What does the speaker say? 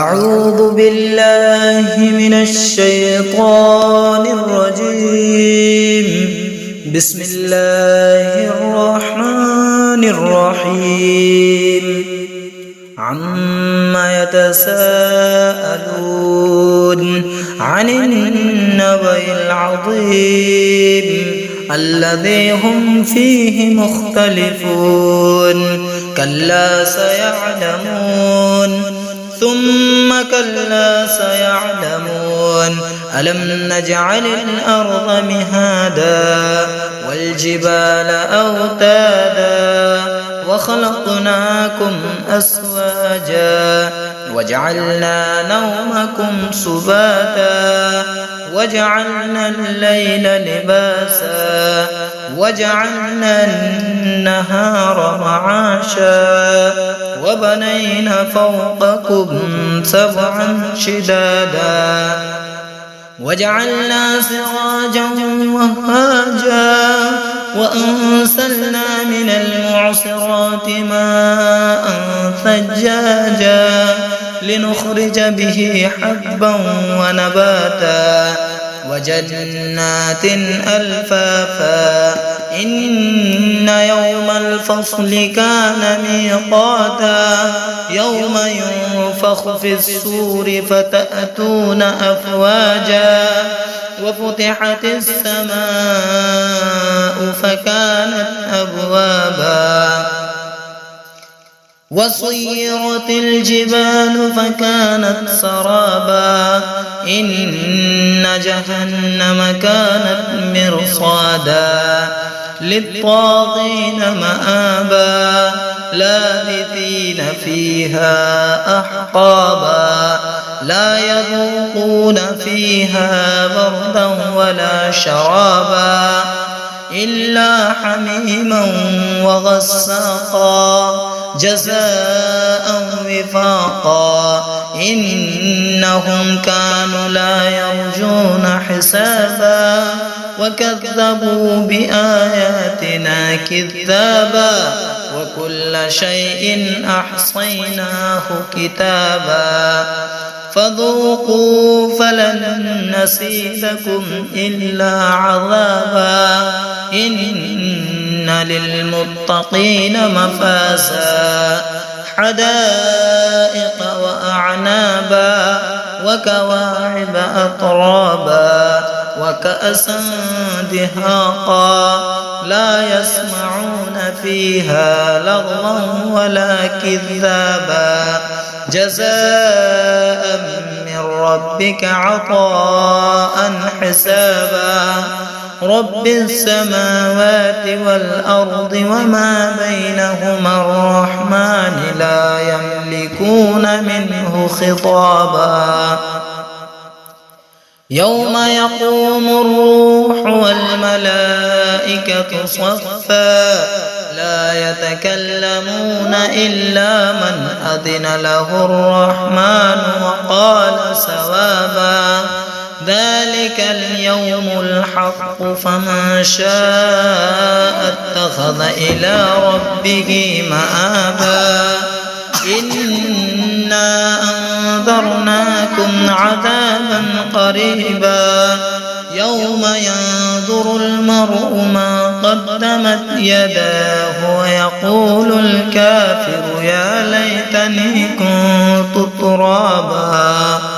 أعوذ بالله من الشيطان الرجيم. بسم الله الرحمن الرحيم. عما يتساءلون عن النبأ العظيم الذي هم فيه مختلفون. كلا سيعلمون ثم كلا سيعلمون. ألم نجعل الأرض مهادا والجبال أوتادا وخلقناكم أزواجا وجعلنا نومكم سباتا وجعلنا الليل لباسا وجعلنا النهار معاشا وبنينا فوقكم سبعا شدادا وجعلنا سراجا وهاجا وأنزلنا من المعصرات ماء ثجاجا لنخرج به حبا ونباتا وجنات ألفافا. إن يوم الفصل كان ميقاتا يوم ينفخ في الصور فتأتون أفواجا وفتحت السماء فكانت أبوابا وسيرت الجبال فكانت سرابا. إن جهنم كانت مرصادا للطاغين مآبا لابثين فيها أحقابا لا يذوقون فيها بردا ولا شرابا إلا حميما وغساقا جزاء وفاقا. إنهم كانوا لا يرجون حسابا وكذبوا بآياتنا كذابا وكل شيء أحصيناه كتابا فذوقوا فلن نزيدكم إلا عذابا. إن للمتقين مفازا حدائق وأعنابا وكواعب أترابا وكأسا دهاقا لا يسمعون فيها لغوا ولا كذابا جزاء من ربك عطاء حسابا. رب السماوات والأرض وما بينهما الرحمن لا يملكون منه خطابا. يوم يقوم الروح والملائكة صفا لا يتكلمون إلا من أذن له الرحمن وقال صوابا. ذلك اليوم الحق فمن شاء اتخذ إلى ربه مآبا. إنا أنذرناكم عذابا قريبا يوم ينظر المرء ما قدمت يداه ويقول الكافر يا ليتني كنت ترابا.